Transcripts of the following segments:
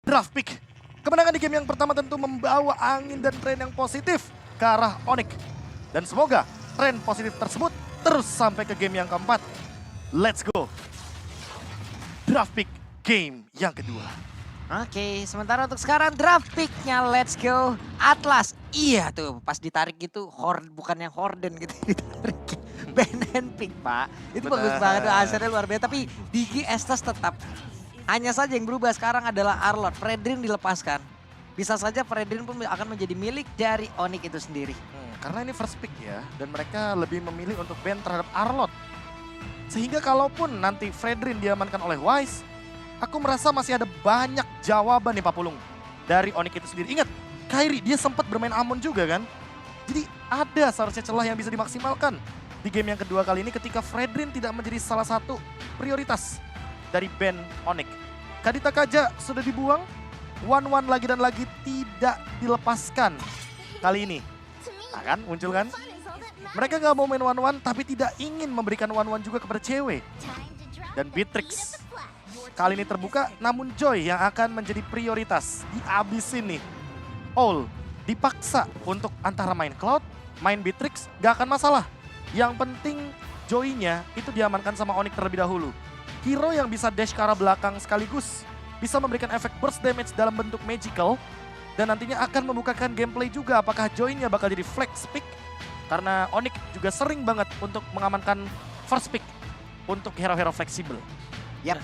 Draft pick. Kemenangan di game yang pertama tentu membawa angin dan tren yang positif ke arah Onyx. Dan semoga tren positif tersebut terus sampai ke game yang keempat. Let's go. Draft pick game yang kedua. Oke, sementara untuk sekarang draft pick-nya let's go Atlas. Iya tuh, pas ditarik gitu, bukan yang Horden gitu ditarik. Ben pick, Pak. Itu bagus banget tuh, asernya luar biasa. Tapi Digi Estes tetap. Hanya saja yang berubah sekarang adalah Arlott. Fredrin dilepaskan. Bisa saja Fredrin pun akan menjadi milik dari Onyx itu sendiri. Karena ini first pick ya, dan mereka lebih memilih untuk ban terhadap Arlott. Sehingga kalaupun nanti Fredrin diamankan oleh Wise, aku merasa masih ada banyak jawaban nih Pak Pulung dari Onyx itu sendiri. Ingat, Kairi dia sempat bermain Amon juga kan. Jadi ada seharusnya celah yang bisa dimaksimalkan di game yang kedua kali ini ketika Fredrin tidak menjadi salah satu prioritas dari band Onyx. Kadita Kaja sudah dibuang, One lagi dan lagi tidak dilepaskan kali ini. Nah kan, muncul kan? Mereka nggak mau main One tapi tidak ingin memberikan One juga kepada cewek. Dan Beatrix kali ini terbuka, namun Joy yang akan menjadi prioritas. Dihabisin nih. All dipaksa untuk antara main Cloud, main Beatrix, gak akan masalah. Yang penting Joy-nya itu diamankan sama Onyx terlebih dahulu. Hero yang bisa dash ke arah belakang sekaligus bisa memberikan efek burst damage dalam bentuk magical. Dan nantinya akan membukakan gameplay juga apakah Joy-nya bakal jadi flex pick. Karena Onyx juga sering banget untuk mengamankan first pick untuk hero-hero fleksibel. Yap.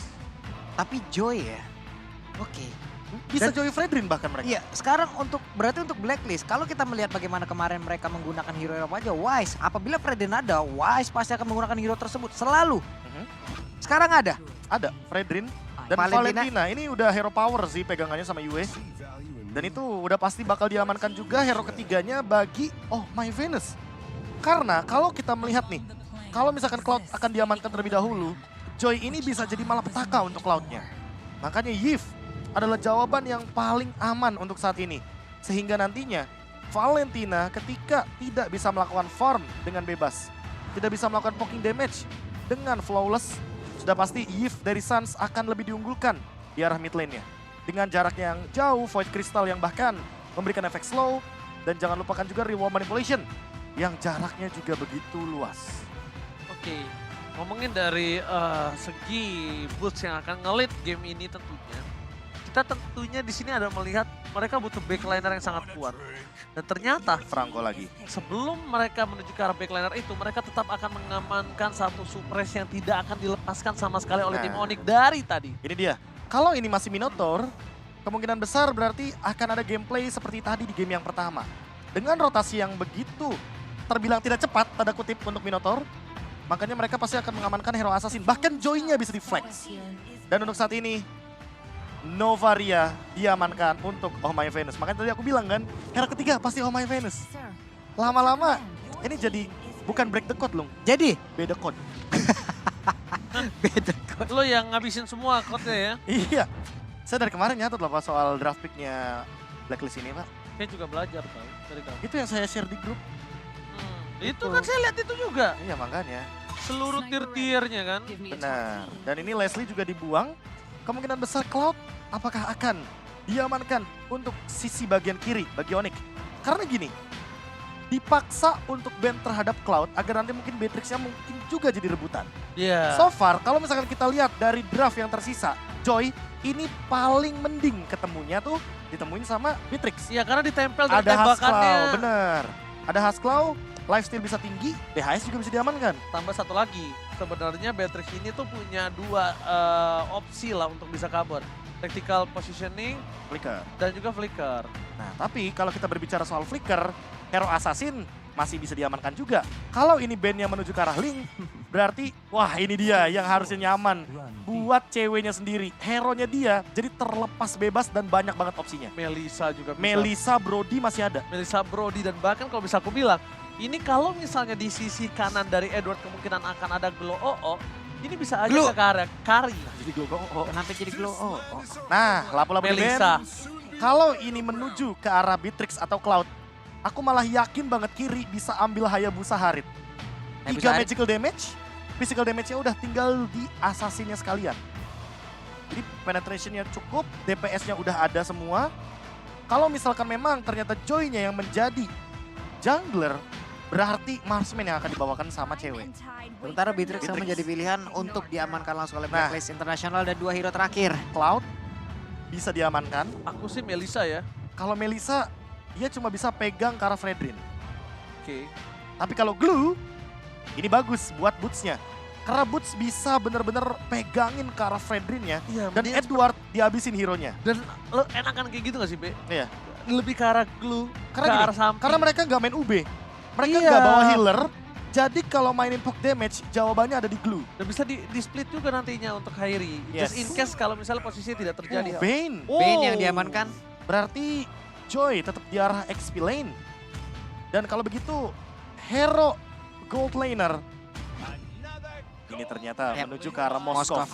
Tapi Joy ya, oke. Bisa Dan- Joy Fredrin bahkan mereka. Iya, sekarang berarti untuk Blacklist, kalau kita melihat bagaimana kemarin mereka menggunakan hero apa aja, Wise, apabila Fredrin ada, Wise pasti akan menggunakan hero tersebut, selalu. Sekarang ada. Ada Fredrin dan Valentina. Valentina. Ini udah hero power sih pegangannya sama Yue. Dan itu udah pasti bakal diamankan juga hero ketiganya bagi My Venus. Karena kalau kita melihat nih, kalau misalkan Cloud akan diamankan terlebih dahulu, Joy ini bisa jadi malapetaka untuk Cloud-nya. Makanya Yves adalah jawaban yang paling aman untuk saat ini. Sehingga nantinya Valentina ketika tidak bisa melakukan farm dengan bebas, tidak bisa melakukan poking damage dengan flawless, sudah pasti Yves dari Suns akan lebih diunggulkan di arah mid lane-nya. Dengan jarak yang jauh, Void Crystal yang bahkan memberikan efek slow. Dan jangan lupakan juga Reward Manipulation yang jaraknya juga begitu luas. Oke, ngomongin dari segi Boots yang akan ngelit game ini tentunya. Kita tentunya di sini ada melihat mereka butuh backliner yang sangat kuat. Dan ternyata Franco lagi. sebelum mereka menuju ke arah backliner itu, mereka tetap akan mengamankan satu suppress yang tidak akan dilepaskan sama sekali oleh tim Nah. Onyx dari tadi. Ini dia. Kalau ini masih Minotaur, kemungkinan besar berarti akan ada gameplay seperti tadi di game yang pertama. Dengan rotasi yang begitu terbilang tidak cepat, tanda kutip untuk Minotaur, makanya mereka pasti akan mengamankan hero assassin. Bahkan Joy-nya bisa di-flex. Dan untuk saat ini, Novaria diamankan untuk My Venus. Makanya tadi aku bilang kan, hero ketiga pasti My Venus. Lama-lama ini jadi bukan break the code Lung, Jadi, beda code. beda kok. Lo yang ngabisin semua code-nya ya. Iya, saya dari kemarin nyatet loh Pak soal draft pick-nya Blacklist ini Pak. Saya juga belajar tau dari kamu. Itu yang saya share di grup. Itu kan saya lihat itu juga. Iya makanya, Seluruh tier-tiernya kan. benar. Dan ini Leslie juga dibuang. Kemungkinan besar Cloud apakah akan diamankan untuk sisi bagian kiri bagi Onyx. Karena gini, dipaksa untuk ban terhadap Cloud agar nanti mungkin Beatrix-nya mungkin juga jadi rebutan. Iya. So far, kalau misalkan kita lihat dari draft yang tersisa, Joy ini paling mending ketemunya tuh ditemuin sama Beatrix. Iya karena ditempel dan Ada Haskell, tembakannya. bener. Ada Haskell, lifesteal bisa tinggi, DHS juga bisa diamankan. Tambah satu lagi, sebenarnya Beatrix ini tuh punya dua opsi lah untuk bisa cover. Tactical positioning Flicker. dan juga flicker. Nah, tapi kalau kita berbicara soal Flicker, hero assassin masih bisa diamankan juga. Kalau ini bandnya menuju ke arah Link, berarti wah ini dia yang harusnya nyaman buat ceweknya sendiri. Hero-nya dia jadi terlepas bebas dan banyak banget opsinya. Melissa juga bisa. Melissa, Brody masih ada. Melissa Brody dan bahkan kalau bisa aku bilang, ini kalau misalnya di sisi kanan dari Edward kemungkinan akan ada Glow OO, ini bisa aja Glow. ke arah Kari. Jadi Glow oh. Kenapa jadi glow? Nah, lapu-lapu di Melissa. band. Kalau ini menuju ke arah Beatrix atau Cloud, aku malah yakin banget kiri bisa ambil Hayabusa Harit. 3 Hayabusa Harit. magical damage, physical damage-nya udah tinggal di assassinnya sekalian. Jadi penetrationnya cukup, DPS-nya udah ada semua. Kalau misalkan memang ternyata Joy-nya yang menjadi jungler, berarti Marksman yang akan dibawakan sama cewek. Sementara Beatrix yang menjadi pilihan untuk diamankan langsung oleh Blacklist International dan 2 hero terakhir. Cloud bisa diamankan. Aku sih Melissa ya. Kalau Melissa, dia cuma bisa pegang ke arah Fredrin. Oke. Tapi kalau Glue, ini bagus buat Boots-nya. Karena Boots bisa bener-bener pegangin ke arah Fredrin-nya. Iya, Dan Edward dihabisin hero-nya. dan lo enakan kayak gitu gak sih, Be? Iya. Lebih ke arah glue, Karena ke gini, arah samping. karena mereka nggak main UB. Mereka Iya. nggak bawa healer. Jadi kalau mainin poke damage, jawabannya ada di Glue. Dan bisa di split juga nantinya untuk Kairi. Yes. Just in case kalau misalnya posisinya tidak terjadi. Bane. Bane yang diamankan. Berarti Joy tetap di arah XP lane. Dan kalau begitu, hero gold laner ini ternyata Yep. menuju ke arah Moskov.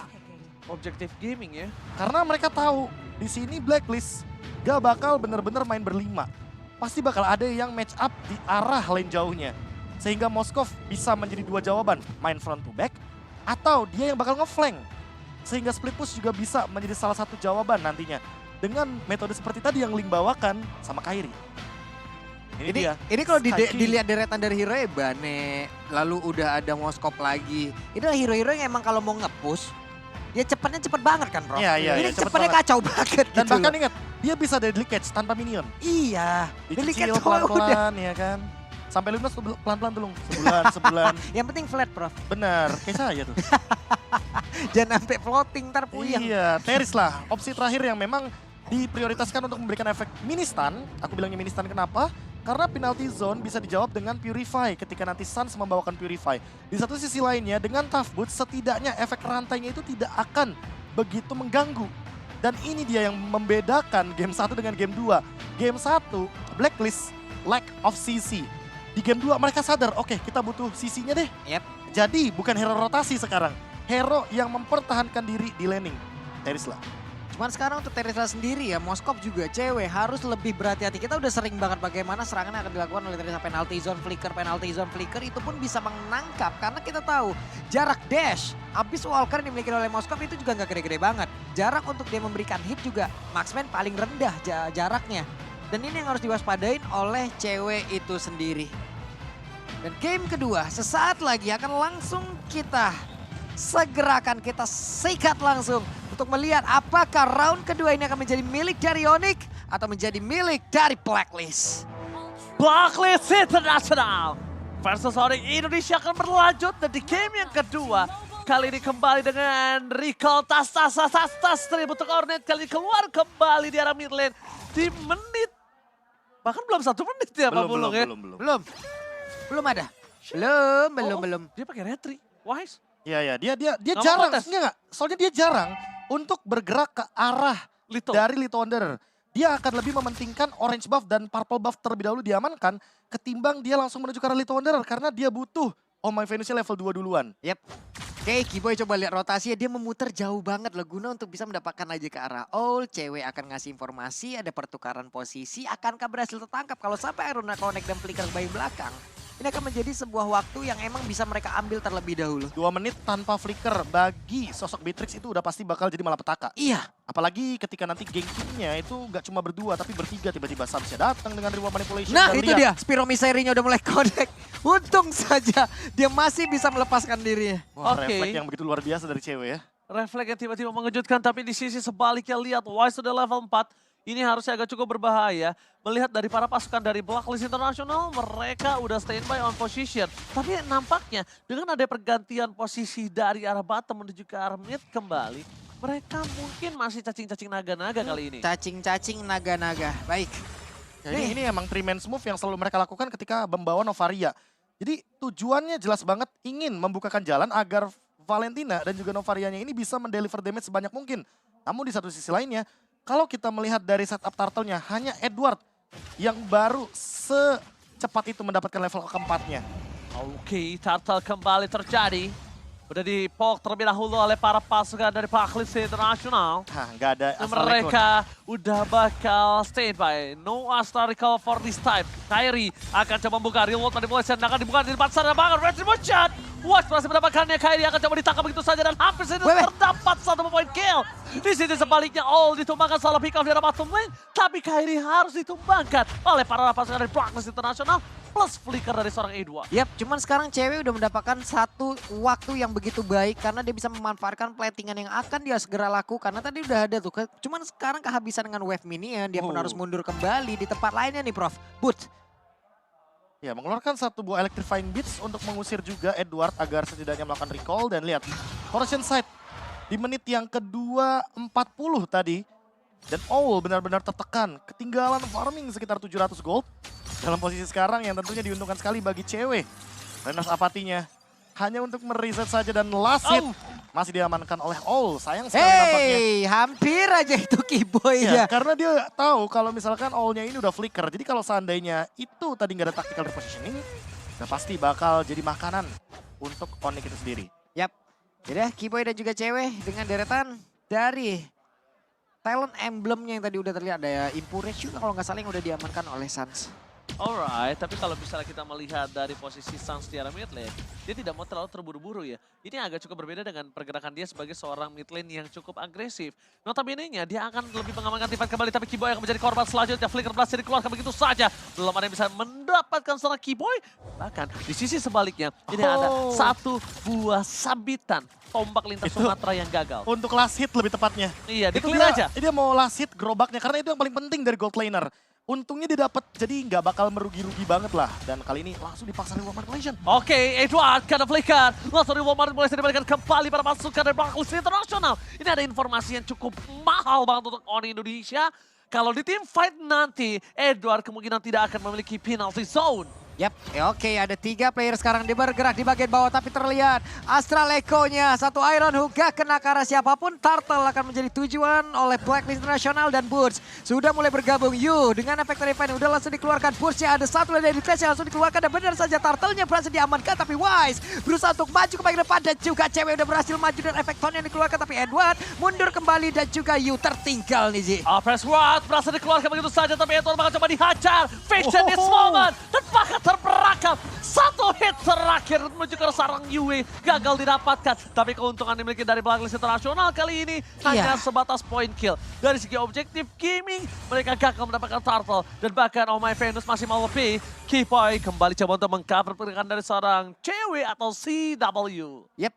Objektif gaming ya. Karena mereka tahu di sini Blacklist gak bakal bener-bener main berlima. Pasti bakal ada yang match up di arah lane jauhnya. Sehingga Moskov bisa menjadi dua jawaban, main front to back atau dia yang bakal ngeflank. Sehingga split push juga bisa menjadi salah satu jawaban nantinya. Dengan metode seperti tadi yang Link bawakan sama Kairi. Ini kalau Sky dilihat deretan dari hero ya Bane, lalu udah ada Moskov lagi. Ini adalah hero-hero yang emang kalau mau nge-push, dia cepatnya cepet banget kan, Bro? Iya, Ini cepet cepetnya banget. kacau banget Dan gitu bahkan loh. ingat, dia bisa deadly catch tanpa minion. Iya, deadly Dicicil catch udah. pelan-pelan ya kan. Sampai lunas pelan-pelan dulu, sebulan. Yang penting flat, Prof. Bener, kayak saya tuh. Jangan sampai floating, ntar puyeng. Iya, Teris lah. Opsi terakhir yang memang diprioritaskan untuk memberikan efek ministan. Aku bilangnya ministan kenapa? Karena penalty zone bisa dijawab dengan Purify ketika nanti Suns membawakan Purify. Di satu sisi lainnya, dengan Tough Boots setidaknya efek rantainya itu tidak akan begitu mengganggu. Dan ini dia yang membedakan game 1 dengan game 2. Game 1, Blacklist, lack of CC. Di game 2 mereka sadar, oke kita butuh CC-nya deh. Yep. Jadi bukan hero rotasi sekarang. Hero yang mempertahankan diri di laning. Teris lah. Cuman sekarang untuk Teresa sendiri ya, Moskov juga cewek harus lebih berhati-hati. Kita udah sering banget bagaimana serangan yang akan dilakukan oleh Teresa, penalty zone flicker itu pun bisa menangkap. Karena kita tahu jarak dash, habis Walker yang dimiliki oleh Moskov itu juga nggak gede-gede banget. Jarak untuk dia memberikan hit juga Marksman paling rendah jaraknya. Dan ini yang harus diwaspadain oleh cewek itu sendiri. Dan game kedua sesaat lagi akan langsung kita segerakan, kita sikat langsung untuk melihat apakah round kedua ini akan menjadi milik dari Onyx atau menjadi milik dari Blacklist. Blacklist International versus Onyx Indonesia akan berlanjut dan di game yang kedua kali ini kembali dengan recall tas tribut untuk Hornet kali ini keluar kembali di arah mid lane di menit bahkan belum 1 menit ya Pak Bulung ya. Belum ada. Belum. Dia pakai retri. Wise. Iya, dia Nggak mau jarang, protes. enggak. Soalnya dia jarang untuk bergerak ke arah Lito. dari Lito Wanderer. Dia akan lebih mementingkan orange buff dan purple buff terlebih dahulu diamankan ketimbang dia langsung menuju ke arah Lito Wanderer karena dia butuh Oh My Venusnya level 2 duluan. Yep. Oke, Kiboy coba lihat rotasinya, dia memutar jauh banget loh guna untuk bisa mendapatkan aja ke arah Owl. Cewek akan ngasih informasi, ada pertukaran posisi, akankah berhasil tertangkap? Kalau sampai Aruna Connect dan Flicker bayi belakang, ini akan menjadi sebuah waktu yang emang bisa mereka ambil terlebih dahulu. 2 menit tanpa flicker bagi sosok Beatrix itu udah pasti bakal jadi malapetaka. Iya. Apalagi ketika nanti geng timnya itu gak cuma berdua tapi bertiga, tiba-tiba Samsnya datang dengan reward manipulation. Nah dan itu lihat, dia, Spiro Misery-nya udah mulai connect. Untung saja dia masih bisa melepaskan dirinya. Wah, Oke. refleks yang begitu luar biasa dari cewek ya. Refleks yang tiba-tiba mengejutkan tapi di sisi sebaliknya lihat Wise sudah level 4. Ini harusnya agak cukup berbahaya. Melihat dari para pasukan dari Blacklist International, mereka udah standby on position. Tapi nampaknya dengan ada pergantian posisi dari arah bottom menuju ke arah mid kembali, mereka mungkin masih cacing-cacing naga-naga kali ini. Cacing-cacing naga-naga. Baik. Jadi ini emang 3-man move yang selalu mereka lakukan ketika membawa Novaria. Jadi tujuannya jelas banget ingin membukakan jalan agar Valentina dan juga Novarianya ini bisa mendeliver damage sebanyak mungkin. Namun di satu sisi lainnya, kalau kita melihat dari setup turtle-nya, hanya Edward yang baru secepat itu mendapatkan level keempatnya. Oke, turtle kembali terjadi. Udah dipok terlebih dahulu oleh para pasukan dari Blacklist International. Hah, nggak ada Dan Astral Icon. mereka udah bakal stand by. No Astra recall for this time. Kairi akan coba membuka real world manipulation. Akan dibuka di depan sana banget. Retribution. Watch berhasil mendapatkannya. Kairi akan coba ditangkap begitu saja. Dan hampir saja terdapat satu poin kill. Di sini sebaliknya all ditumbangkan salah pick off di arah bottom lane. Tapi Kairi harus ditumbangkan oleh para pasukan dari Blacklist International. Plus flicker dari seorang Edward. Yap, cuman sekarang cewek udah mendapatkan satu waktu yang begitu baik karena dia bisa memanfaatkan platingan yang akan dia segera lakukan. Karena tadi udah ada tuh, cuman sekarang kehabisan dengan wave minion, dia pun harus mundur kembali di tempat lainnya nih Prof. Boot. Ya, mengeluarkan satu buah electrifying beats untuk mengusir juga Edward agar setidaknya melakukan recall. Dan lihat, Corrosion Sight di menit yang kedua 40 tadi. Dan Owl benar-benar tertekan, ketinggalan farming sekitar 700 gold. Dalam posisi sekarang yang tentunya diuntungkan sekali bagi cewek. Renas apatinya hanya untuk mereset saja dan last hit masih diamankan oleh Owl. Sayang sekali nampaknya. Hampir aja itu Kiboy Ya, ya. karena dia tahu kalau misalkan Owl-nya ini udah flicker. Jadi kalau seandainya itu tadi nggak ada tactical repositioning, udah pasti bakal jadi makanan untuk Onyx itu sendiri. Yap. Jadi Kiboy dan juga cewek dengan deretan dari talent emblemnya yang tadi udah terlihat. Ada Impurage juga kalau nggak salah yang udah diamankan oleh Suns. Alright, tapi kalau misalnya kita melihat dari posisi Suns di area mid lane, dia tidak mau terlalu terburu-buru ya. Ini agak cukup berbeda dengan pergerakan dia sebagai seorang mid lane yang cukup agresif. Notabene-nya dia akan lebih mengamankan Titan kembali, tapi Kiboy akan menjadi korban selanjutnya. Flicker berhasil dikeluarkan begitu saja. Belum ada yang bisa mendapatkan seorang Kiboy. Bahkan di sisi sebaliknya, ini ada satu buah sabitan tombak lintas Itu Sumatera yang gagal. untuk last hit lebih tepatnya. Iya, Itu di-clear aja. dia mau last hit gerobaknya karena itu yang paling penting dari gold laner. Untungnya dia dapat, jadi nggak bakal merugi-rugi banget lah. Dan kali ini langsung dipaksa reward manipulation. Oke, Edward kena flicker. Langsung reward manipulation diberikan kembali pada pasukan dari Blacklist International. Ini ada informasi yang cukup mahal banget untuk Oni Indonesia. Kalau di tim fight nanti, Edward kemungkinan tidak akan memiliki penalty zone. Yap, oke ada 3 player sekarang dia bergerak di bagian bawah tapi terlihat Astral Echo-nya. Satu Iron Hook gak kena ke arah siapapun. Turtle akan menjadi tujuan oleh Blacklist International dan Boots sudah mulai bergabung. Dengan Factory Fan udah langsung dikeluarkan. Boots-nya ada satu dari Clash yang langsung dikeluarkan dan benar saja Turtle-nya berhasil diamankan. Tapi Wise berusaha untuk maju ke bagian depan dan juga cewek udah berhasil maju dan Effecton yang dikeluarkan. Tapi Edward mundur kembali dan juga tertinggal nih Zi. Press Rod berhasil dikeluarkan begitu saja tapi Edward bakal coba dihajar. Fiction this moment dan bahkan terperangkap. Satu hit terakhir menuju ke sarang Yue gagal didapatkan. Tapi keuntungan dimiliki dari Blacklist International kali ini hanya sebatas point kill. Dari segi objektif gaming mereka gagal mendapatkan turtle. Dan bahkan Oh My Venus masih mau lebih. Kiboy kembali coba untuk mengcover pergerakan dari seorang cewek atau CW. Yep.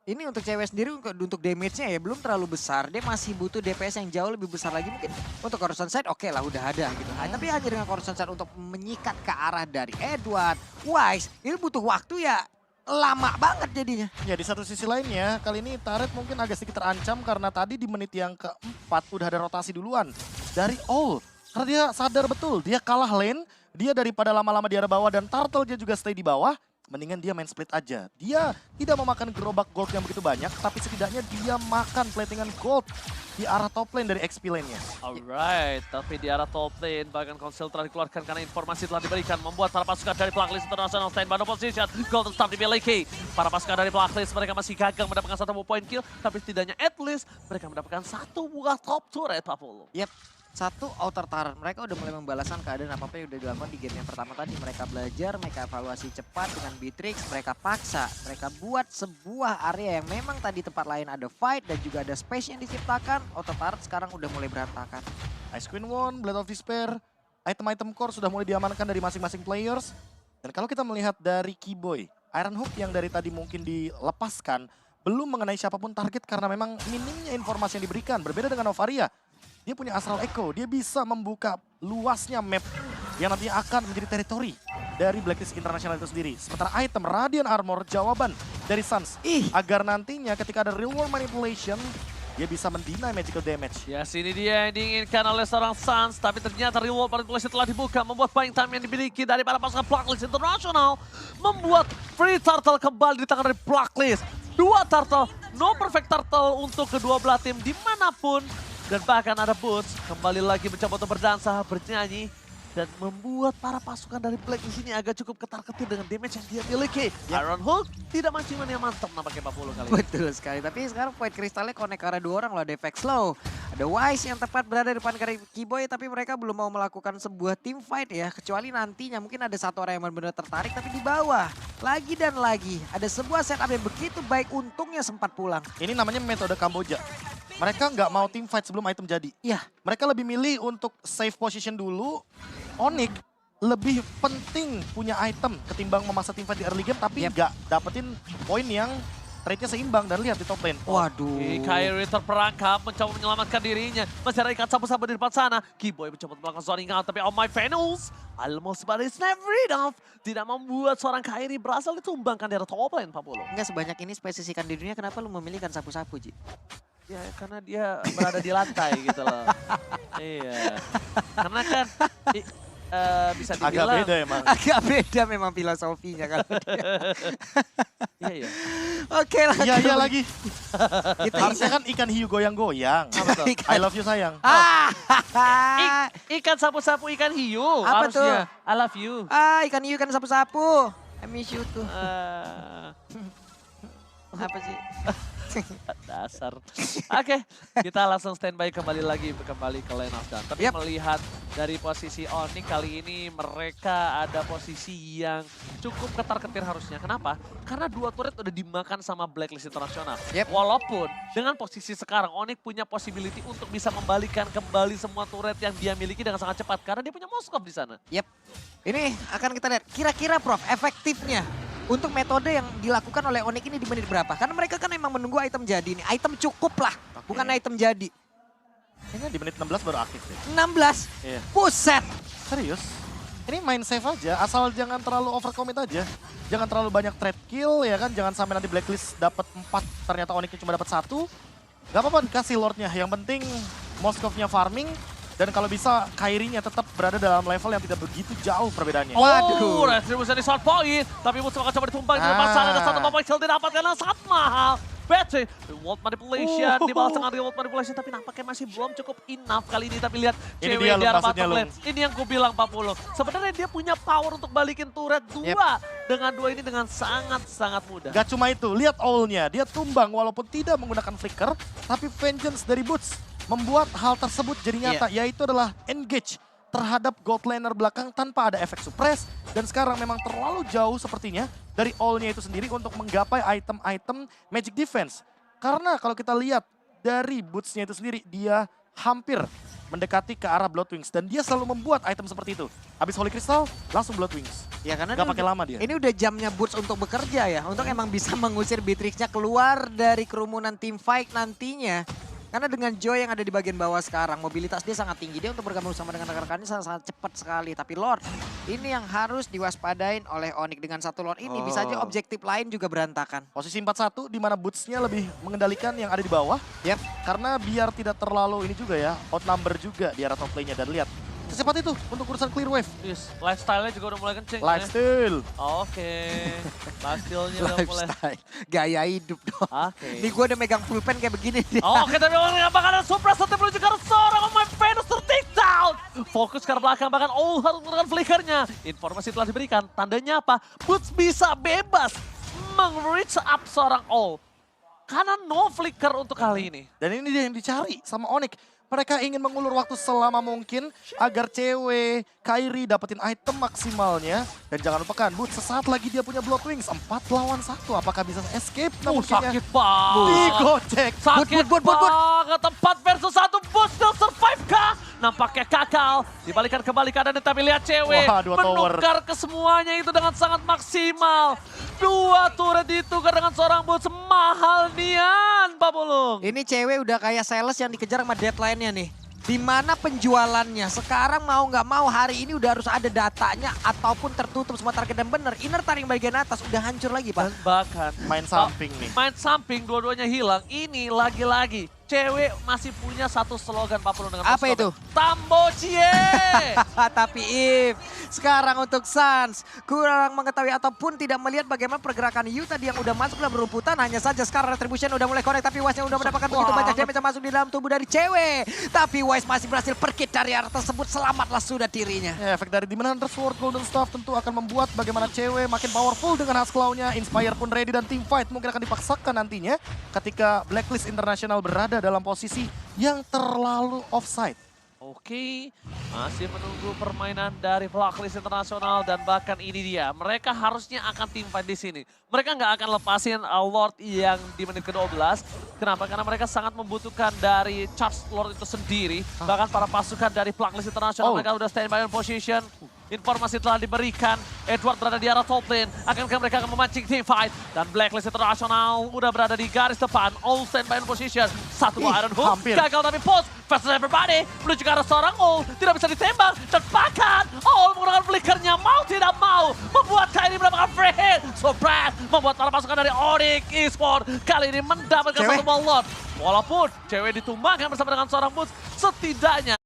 Ini untuk cewek sendiri untuk damage-nya ya belum terlalu besar. Dia masih butuh DPS yang jauh lebih besar lagi. Mungkin untuk Corrosion Sight oke lah udah ada gitu. Tapi hanya dengan Corrosion Sight untuk menyikat ke arah dari Edward, Wise. Ini butuh waktu ya lama banget jadinya. Ya di satu sisi lainnya kali ini Turret mungkin agak sedikit terancam karena tadi di menit yang keempat udah ada rotasi duluan dari Owl. Karena dia sadar betul dia kalah lane. Dia daripada lama-lama di arah bawah dan Turtle dia juga stay di bawah. Mendingan dia main split aja. Dia tidak memakan gerobak gold yang begitu banyak, tapi setidaknya dia makan platingan gold di arah top lane dari XP lane-nya. Alright, tapi di arah top lane bahkan konsel telah dikeluarkan karena informasi telah diberikan membuat para pasukan dari Blacklist International stand by no position. Golden Staff dimiliki. Para pasukan dari Blacklist mereka masih gagal mendapatkan satu point kill, tapi setidaknya at least mereka mendapatkan satu buah top turret, Pak Polo. Yep. Satu outer turret, mereka udah mulai membalaskan keadaan apa-apa yang udah dilakukan di game yang pertama tadi. Mereka belajar, mereka evaluasi cepat dengan Beatrix, mereka paksa, mereka buat sebuah area yang memang tadi tempat lain ada fight dan juga ada space yang diciptakan. Outer turret sekarang udah mulai berantakan. Ice Queen One, Blade of Despair, item-item core sudah mulai diamankan dari masing-masing players. Dan kalau kita melihat dari Kiboy, Iron Hook yang dari tadi mungkin dilepaskan, belum mengenai siapapun target karena memang minimnya informasi yang diberikan. Berbeda dengan Novaria. Dia punya Astral Echo, dia bisa membuka luasnya map yang nantinya akan menjadi teritori dari Blacklist International itu sendiri. Sementara item Radiant Armor, jawaban dari Suns. Agar nantinya ketika ada real world manipulation, dia bisa mendinai magical damage. Ya, sini dia yang diinginkan oleh seorang Suns, tapi ternyata real world manipulation telah dibuka, membuat buying time yang dimiliki dari para pasukan Blacklist International, membuat free turtle kembali di tangan dari Blacklist. 2 turtle, no perfect turtle untuk kedua belah tim dimanapun. Dan bahkan ada Boots kembali lagi mencoba untuk berdansa, bernyanyi. dan membuat para pasukan dari Black di sini agak cukup ketar-ketir dengan damage yang dia miliki. Iron Hook tidak manciman yang mantap nampaknya 40 kali ini. Betul sekali, tapi sekarang point kristalnya connect karena 2 orang loh, ada Efek Slow. Ada Wise yang tepat berada di depan dari Keyboy, tapi mereka belum mau melakukan sebuah team fight ya. Kecuali nantinya mungkin ada satu orang yang benar-benar tertarik, tapi di bawah. Lagi dan lagi, ada sebuah setup yang begitu baik, untungnya sempat pulang. Ini namanya metode Kamboja. Mereka nggak mau team fight sebelum item jadi. Iya. Mereka lebih milih untuk save position dulu. Onyx lebih penting punya item ketimbang memaksa team fight di early game, tapi nggak dapetin poin yang trade-nya seimbang. Dan lihat di top lane. Waduh. Kairi terperangkap, mencoba menyelamatkan dirinya. Masih ada ikat sapu-sapu di depan sana. Keyboy mencoba melakukan zoning out, tapi oh my Venus. Almost but it's never enough. Tidak membuat seorang Kairi berhasil ditumbangkan di arah top lane, 40. Enggak sebanyak ini spesifisikan di dunia, kenapa lu memilihkan sapu-sapu, Ji? Ya karena dia berada di lantai gitu loh. Iya. Karena kan bisa Agak dibilang. beda emang. Agak beda memang filosofinya kalau dia. Iya, iya. Oke lah. Iya lagi. Kita Harusnya kan ikan hiu goyang-goyang. Apa tuh? I love you sayang. Ikan sapu-sapu ikan hiu. Apa Harusnya. I love you. ikan hiu kan sapu-sapu. I miss you tuh. Apa sih? Dasar. Oke, kita langsung standby kembali ke Lane of Dawn. Tapi melihat dari posisi Onyx kali ini mereka ada posisi yang cukup ketar-ketir harusnya. Kenapa? Karena 2 turret udah dimakan sama Blacklist Internasional. Walaupun dengan posisi sekarang Onyx punya possibility untuk bisa membalikan kembali semua turret yang dia miliki dengan sangat cepat karena dia punya Moskov di sana. Ini akan kita lihat kira-kira Prof efektifnya untuk metode yang dilakukan oleh Onyx ini di menit berapa? Karena mereka kan memang menunggu item jadi nih. Item cukup lah, bukan item jadi. Kayaknya di menit 16 baru aktif deh. 16? Iya. Buset! Serius? Ini main safe aja, asal jangan terlalu overcommit aja. Jangan terlalu banyak trade kill ya kan, jangan sampai nanti Blacklist dapat 4, ternyata Onyx cuma dapat 1. Gak apa-apa dikasih Lordnya, yang penting Moskovnya farming. Dan kalau bisa Kairinya tetap berada dalam level yang tidak begitu jauh perbedaannya. Waduh, retribusi di short point. Tapi musuh akan coba ditumpang di depan sana. Ada satu pemain kill didapatkan karena sangat mahal. Battery, reward manipulation, dibalas dengan reward manipulation. Tapi nampaknya masih belum cukup enough kali ini. Tapi lihat Ini cewek dia, di arah maksudnya, bottom lane. Ini yang gue bilang 40. Sebenarnya dia punya power untuk balikin turret 2. Dengan 2 ini dengan sangat-sangat mudah. Gak cuma itu, lihat all-nya. Dia tumbang walaupun tidak menggunakan flicker. Tapi vengeance dari Boots membuat hal tersebut jadi nyata. Yaitu adalah engage terhadap gold laner belakang tanpa ada efek suppress. Dan sekarang memang terlalu jauh sepertinya dari all-nya itu sendiri untuk menggapai item-item magic defense. Karena kalau kita lihat dari Boots-nya itu sendiri, dia hampir mendekati ke arah Bloodwings. Dan dia selalu membuat item seperti itu. Habis Holy Crystal, langsung Bloodwings. Ya karena Gak pakai lama dia. Ini udah jamnya Boots untuk bekerja ya. Untuk emang bisa mengusir Beatrix-nya keluar dari kerumunan team fight nantinya. Karena dengan Joy yang ada di bagian bawah sekarang, mobilitas dia sangat tinggi. Dia untuk bergabung sama dengan rekan-rekannya sangat cepat sekali. Tapi Lord, ini yang harus diwaspadain oleh Onyx. Dengan satu Lord ini bisa aja objektif lain juga berantakan. Posisi 4-1 di mana Boots-nya lebih mengendalikan yang ada di bawah. Karena biar tidak terlalu ini juga ya, outnumber juga di arah top lane-nya. Dan lihat, secepat itu untuk urusan clear wave. Yes, lifestyle-nya juga udah mulai kenceng. Lifestyle. Oke, lifestyle-nya udah mulai. Lifestyle, gaya hidup dong. Oke. Ini gue udah megang pulpen kayak begini nih. Oke, tapi orang bakal ada surprise satu menuju ke arah seorang my Venus ter-take down. Fokus ke arah belakang, bahkan harus menggunakan flickernya. Informasi telah diberikan, tandanya apa? Boots bisa bebas meng-reach up seorang karena no flicker untuk kali ini. Dan ini dia yang dicari sama Onyx. Mereka ingin mengulur waktu selama mungkin agar cewek Kairi dapetin item maksimalnya. Dan jangan lupakan, Boots sesaat lagi dia punya Bloodwings. 4 lawan 1, apakah bisa escape? Sakit banget. Digocek. Sakit banget. 4 versus 1, Boots still survive kah? Nampaknya kakal. Dibalikan kembali keadaan, tapi lihat cewek. Wah, 2 tower. Menukar ke semuanya itu dengan sangat maksimal. 2 turret ditukar dengan seorang Boots. Mahal nian, Pak Pulung. Ini cewek udah kayak sales yang dikejar sama deadline-nya nih. Di mana penjualannya? Sekarang mau nggak mau hari ini udah harus ada datanya ataupun tertutup semua target dan bener. Inner taring bagian atas udah hancur lagi, Pak. Dan bahkan Main samping nih. main samping dua-duanya hilang. Ini lagi-lagi cewek masih punya satu slogan Pak Pulung dengan Apa slogan, itu? Tambocie! Tapi If, sekarang untuk Suns kurang mengetahui ataupun tidak melihat bagaimana pergerakan Yu tadi yang udah masuk dalam rumputan. Hanya saja sekarang Retribution udah mulai connect, tapi Wise udah mendapatkan begitu banyak damage yang masuk di dalam tubuh dari cewek. Tapi Wise masih berhasil perkit dari area tersebut, selamatlah sudah dirinya. Ya, efek dari Demon Hunter Sword Golden Staff tentu akan membuat bagaimana cewek makin powerful dengan Husklaw-nya. Inspire pun ready dan teamfight mungkin akan dipaksakan nantinya ketika Blacklist International berada dalam posisi yang terlalu offside. Oke, masih menunggu permainan dari Blacklist Internasional dan bahkan ini dia. Mereka harusnya akan teamfight di sini. Mereka nggak akan lepasin Lord yang di menit ke-12. Kenapa? Karena mereka sangat membutuhkan dari charge Lord itu sendiri. Bahkan para pasukan dari Blacklist Internasional mereka udah standby in position. Informasi telah diberikan, Edward berada di arah top lane. Akankah mereka akan memancing team fight? Dan Blacklist International udah berada di garis depan. All standby in position. Satu Iron Hook, gagal tapi post. Versus everybody, menuju ke arah seorang Ul. Tidak bisa ditembak, dan bahkan Ul menggunakan flickernya mau tidak mau. Membuat Kairi mendapatkan free hit. So Brad membuat para pasukan dari Onyx Esports kali ini mendapatkan satu ball Lord. Walaupun cewek ditumbangkan bersama dengan seorang Boots, setidaknya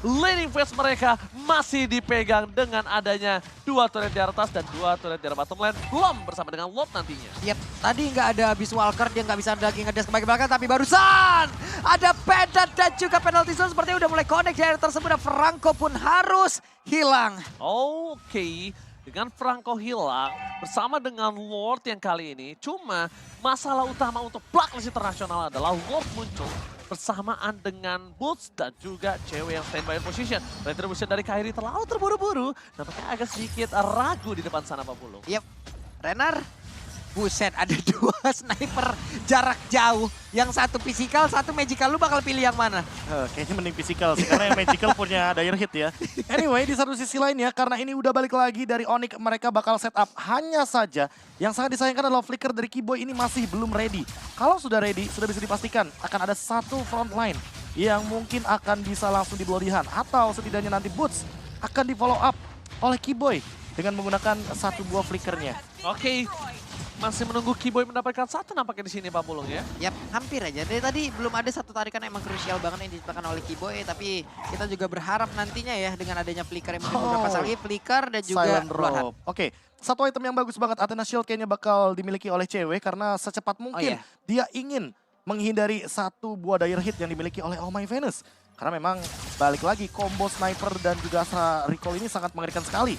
leading phase mereka masih dipegang dengan adanya dua turret di atas dan dua turret di arah bottom lane. Belum bersama dengan Lord nantinya. Yap, tadi nggak ada Beast Walker, dia nggak bisa lagi ngedes ke belakang, tapi barusan ada Pedat dan juga penalty zone sepertinya udah mulai connect di area tersebut dan Franco pun harus hilang. Oke, dengan Franco hilang bersama dengan Lord yang kali ini. Cuma masalah utama untuk Blacklist Internasional adalah Lord muncul bersamaan dengan Boots dan juga cewek yang standby in position. Retribution dari Kairi terlalu terburu-buru, nampaknya agak sedikit ragu di depan sana Pak Pulung. Yap, Renar, buset ada dua sniper jarak jauh. Yang satu physical, satu magical, lu bakal pilih yang mana? Kayaknya mending physical sih, karena yang magical punya dire hit ya. Anyway, di satu sisi lainnya, karena ini udah balik lagi dari Onyx, mereka bakal setup. Hanya saja, yang sangat disayangkan adalah flicker dari Keyboy ini masih belum ready. Kalau sudah ready, sudah bisa dipastikan akan ada satu front line yang mungkin akan bisa langsung di Bloodihan. Atau setidaknya nanti Boots akan di follow up oleh Keyboy dengan menggunakan satu buah flickernya. Oke, masih menunggu Keyboy mendapatkan satu nampaknya di sini Pak Pulung ya. Yap, hampir aja. Dari tadi belum ada satu tarikan yang emang krusial banget yang diciptakan oleh Keyboy, tapi kita juga berharap nantinya ya dengan adanya flicker yang mungkin beberapa kali flicker dan juga Silent Bloodhound. Rope. Oke, satu item yang bagus banget, Athena Shield kayaknya bakal dimiliki oleh cewek karena secepat mungkin dia ingin menghindari satu buah dire hit yang dimiliki oleh Oh My Venus. Karena memang balik lagi combo sniper dan juga Astra Recall ini sangat mengerikan sekali.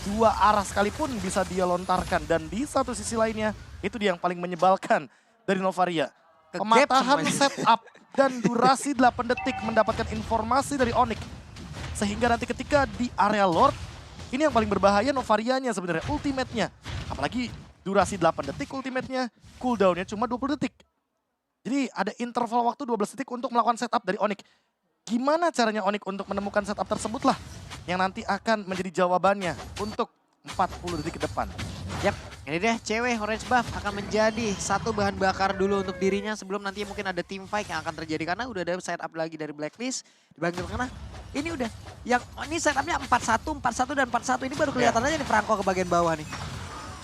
Dua arah sekalipun bisa dia lontarkan, dan di satu sisi lainnya itu dia yang paling menyebalkan dari Novaria. Pematahan setup dan durasi 8 detik mendapatkan informasi dari Onyx. Sehingga nanti ketika di area Lord, ini yang paling berbahaya Novarianya sebenarnya, ultimate-nya. Apalagi durasi 8 detik ultimate-nya, cooldown-nya cuma 20 detik. Jadi ada interval waktu 12 detik untuk melakukan setup dari Onyx. Gimana caranya Onyx untuk menemukan setup tersebut lah yang nanti akan menjadi jawabannya untuk 40 detik ke depan. Yap, ini deh cewek Orange Buff akan menjadi satu bahan bakar dulu untuk dirinya sebelum nanti mungkin ada team fight yang akan terjadi karena udah ada setup lagi dari Blacklist di bagian tengah. Ini udah yang ini setupnya 4-1, 4-1 dan 4-1 ini baru kelihatan aja nih Franco ke bagian bawah nih.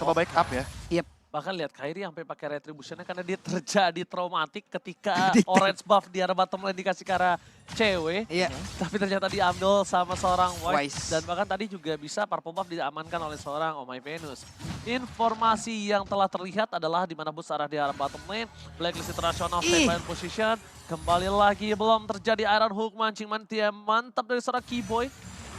Coba back up ya. Yap. Bahkan lihat Kairi sampai pakai retributionnya karena dia terjadi traumatik ketika Orange Buff di arah bottom lane dikasih ke arah cewek. Iya. Tapi ternyata diambil sama seorang Wise. Wise. Dan bahkan tadi juga bisa purple buff diamankan oleh seorang Oh My Venus. Informasi yang telah terlihat adalah di mana bus arah di arah bottom lane. Blacklist International standby in position. Kembali lagi belum terjadi Iron Hook mancing mantia mantap dari seorang Keyboy.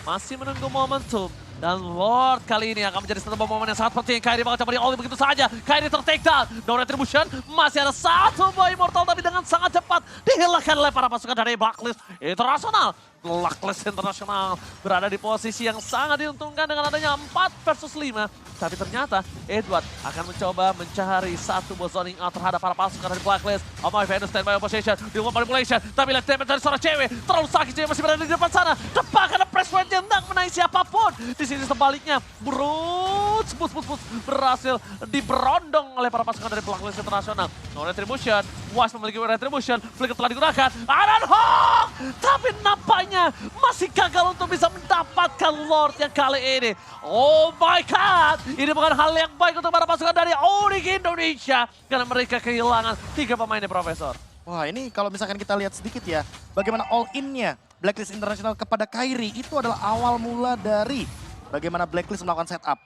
Masih menunggu momentum. Dan Lord kali ini akan menjadi satu momen yang sangat penting. Kairi bakal coba di-all begitu saja. Kairi ter-take down. No retribution. Masih ada satu buah immortal tapi dengan sangat cepat dihilangkan oleh para pasukan dari Blacklist International. Blacklist International berada di posisi yang sangat diuntungkan dengan adanya 4 versus 5. Tapi ternyata Edward akan mencoba mencari satu buah zoning out terhadap para pasukan dari Blacklist. Oh My Venus standby opposition. Dilakukan manipulation. Tapi lihat damage dari seorang cewek. Terlalu sakit cewek masih berada di depan sana. Depan karena press point yang hendak menaik siapapun. Di sini sebaliknya Bruce Boots berhasil diberondong oleh para pasukan dari Blacklist Internasional. No Retribution, Wise memiliki Retribution, Flicker telah digunakan, Iron Hawk! Tapi nampaknya masih gagal untuk bisa mendapatkan Lord yang kali ini. Oh my god, ini bukan hal yang baik untuk para pasukan dari Onyx Indonesia. Karena mereka kehilangan 3 pemainnya, Profesor. Wah, ini kalau misalkan kita lihat sedikit ya, bagaimana all-in-nya Blacklist International kepada Kairi itu adalah awal mula dari bagaimana Blacklist melakukan setup.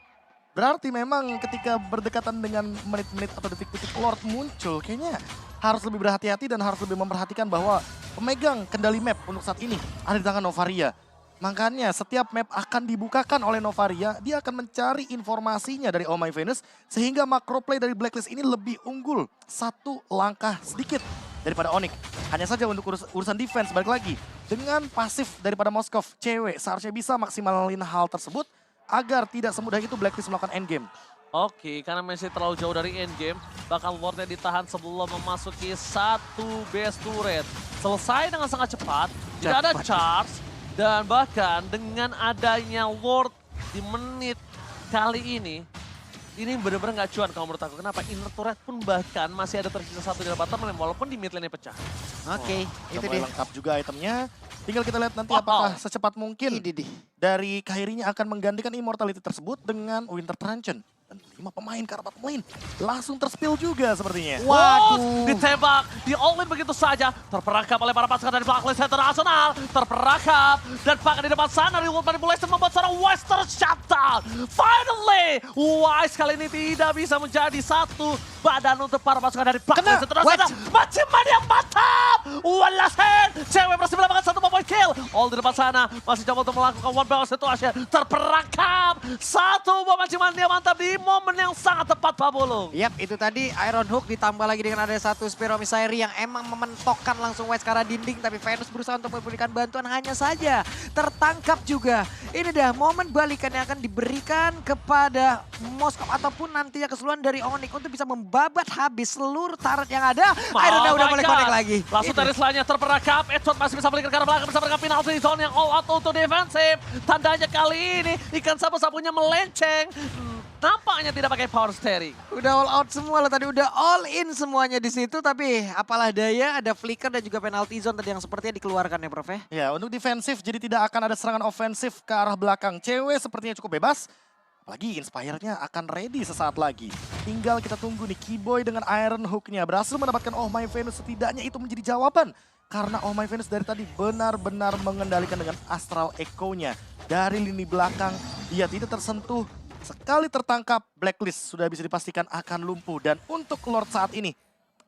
Berarti memang ketika berdekatan dengan menit-menit atau detik-detik Lord muncul, kayaknya harus lebih berhati-hati dan harus lebih memperhatikan bahwa pemegang kendali map untuk saat ini ada di tangan Novaria. Makanya setiap map akan dibukakan oleh Novaria, dia akan mencari informasinya dari Oh My Venus sehingga macro play dari Blacklist ini lebih unggul 1 langkah sedikit daripada Onyx. Hanya saja untuk urusan defense, balik lagi. Dengan pasif daripada Moskov, cewek seharusnya bisa maksimalin hal tersebut agar tidak semudah itu Blacklist melakukan endgame. Oke, karena masih terlalu jauh dari endgame, bakal Lordnya ditahan sebelum memasuki 1 base turret. Selesai dengan sangat cepat, tidak ada charge, dan bahkan dengan adanya Lord di menit kali ini benar-benar nggak cuan kalau menurut aku. Kenapa? Inner turret pun bahkan masih ada tersisa 1 di bottom lane walaupun di mid lane pecah. Oke, itu Mulai dia. lengkap juga itemnya. Tinggal kita lihat nanti apakah secepat mungkin dari Kairinya akan menggantikan immortality tersebut dengan Winter Truncheon. Dan 5 pemain ke arah bottom lane langsung terspill juga sepertinya. Waduh, ditembak, di all-in begitu saja. Terperangkap oleh para pasukan dari Blacklist Internasional. Terperangkap, dan bahkan di depan sana Reward Manipulation membuat seorang Wise tershutdown. Finally, Wise kali ini tidak bisa menjadi satu badan untuk para pasukan dari Blacklist Internasional. Maciman yang mantap! Walasen, cewek berhasil mendapatkan 1 point kill. All di depan sana, masih coba untuk melakukan one balance situation. Terperangkap, 1 Maciman dia mantap di momen yang sangat tepat, Pak Bulung. Yap, itu tadi Iron Hook ditambah lagi dengan ada 1 Spear Misary yang emang mementokkan langsung Wise ke arah dinding. Tapi Venus berusaha untuk memberikan bantuan, hanya saja tertangkap juga. Ini dah momen balikan yang akan diberikan kepada Moskov ataupun nantinya keseluruhan dari Onyx untuk bisa membabat habis seluruh turret yang ada. Iron udah mulai connect lagi. Langsung dari selanjutnya terperangkap, Edward masih bisa balikan ke arah belakang bisa berikan penalti zone yang all out untuk defensif. Tandanya kali ini ikan sapu-sapunya melenceng. Nampaknya tidak pakai power steering. Udah all out semua loh tadi, udah all in semuanya di situ. Tapi apalah daya, ada flicker dan juga penalty zone tadi yang sepertinya dikeluarkan ya Prof. Ya, untuk defensif jadi tidak akan ada serangan ofensif ke arah belakang. Cewek sepertinya cukup bebas. Apalagi Inspire-nya akan ready sesaat lagi. Tinggal kita tunggu nih, Keyboy dengan Iron Hook-nya berhasil mendapatkan Oh My Venus. Setidaknya itu menjadi jawaban. Karena Oh My Venus dari tadi benar-benar mengendalikan dengan Astral Echo-nya. Dari lini belakang, dia tidak tersentuh. Sekali tertangkap, Blacklist sudah bisa dipastikan akan lumpuh. Dan untuk Lord saat ini,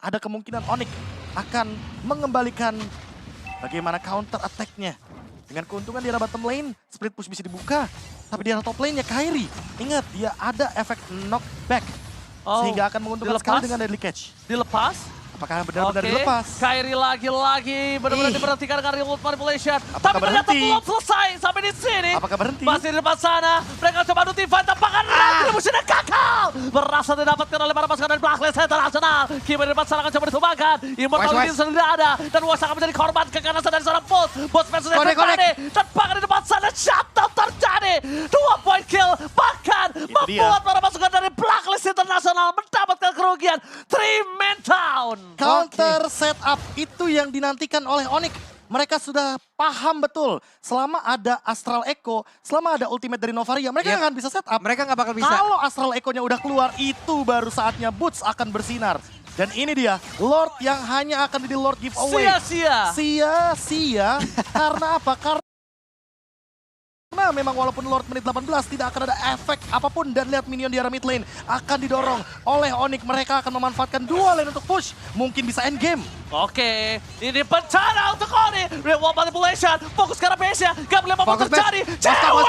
ada kemungkinan Onyx akan mengembalikan bagaimana counter attack-nya. Dengan keuntungan di arah bottom lane, split push bisa dibuka. Tapi di arah top lane-nya Kairi, ingat dia ada efek knockback. Sehingga akan menguntungkan sekali dengan deadly catch. Dilepas. Apakah benar-benar dilepas? Kairi lagi-lagi benar-benar diberhentikan dengan Reward Manipulation. Apakah Tapi ternyata berhenti? belum selesai sampai di sini. Apakah berhenti? Masih di depan sana. Mereka coba adu Tivan, tampakan Retribution gagal. Berasa didapatkan oleh para pasukan dari Blacklist Internasional. Kima di depan sana akan coba ditumbangkan. Immortality sudah tidak ada. Dan Wise akan menjadi korban keganasan dari seorang Boss. Boss versus terjadi. Dan bahkan di depan sana shutdown terjadi. 2 point kill. Bahkan membuat para pasukan dari Blacklist Internasional mendapatkan kerugian 3-man down. Counter setup itu yang dinantikan oleh Onyx. Mereka sudah paham betul. Selama ada Astral Echo, selama ada ultimate dari Novaria, mereka nggak akan bisa setup. Mereka nggak bakal bisa. Kalau Astral Echo-nya udah keluar, itu baru saatnya Boots akan bersinar. Dan ini dia, Lord yang hanya akan jadi Lord giveaway. Sia-sia. Sia-sia. Karena apa? Karena memang walaupun Lord menit 18 tidak akan ada efek apapun. Dan lihat minion di arah mid lane akan didorong oleh Onyx. Mereka akan memanfaatkan 2 lane untuk push. Mungkin bisa endgame. Oke, ini bencana untuk Oni. Reward Manipulation, fokus ke arah base-nya. Gak boleh apa-apa terjadi. Cewek!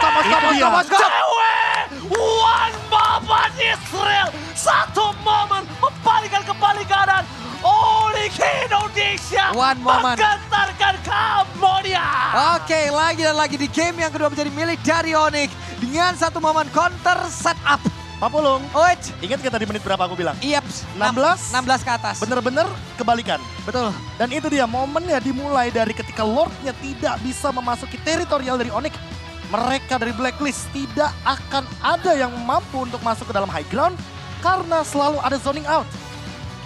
One moment Israel. 1 momen membalikan kembali keadaan. Onyx Indonesia One moment. menggentarkan Kambodia. Oke, lagi dan lagi di game yang kedua menjadi milik dari Onyx. Dengan 1 momen counter setup. Pak Pulung, Oit. ingat kita di menit berapa aku bilang? Iya, 16? 16 ke atas. Bener-bener kebalikan. Betul. Dan itu dia momennya dimulai dari ketika Lordnya tidak bisa memasuki teritorial dari Onyx. mereka dari Blacklist tidak akan ada yang mampu untuk masuk ke dalam high ground karena selalu ada zoning out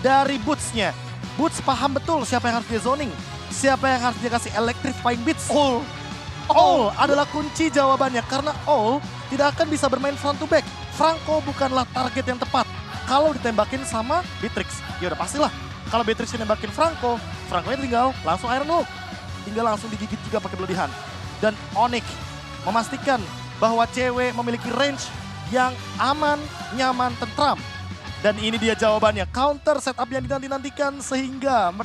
dari Boots-nya. Boots paham betul siapa yang harus dia zoning, siapa yang harus dia kasih electrifying beats. All adalah kunci jawabannya karena All tidak akan bisa bermain front to back. Franco bukanlah target yang tepat. Kalau ditembakin sama Beatrix, ya udah pastilah. Kalau Beatrix nembakin Franco, Franco-nya tinggal langsung Iron Hook. Tinggal langsung digigit juga pakai Bloody Hand. Dan Onyx memastikan bahwa cewek memiliki range yang aman, nyaman, tentram. Dan ini dia jawabannya, counter setup yang dinanti-nantikan sehingga mereka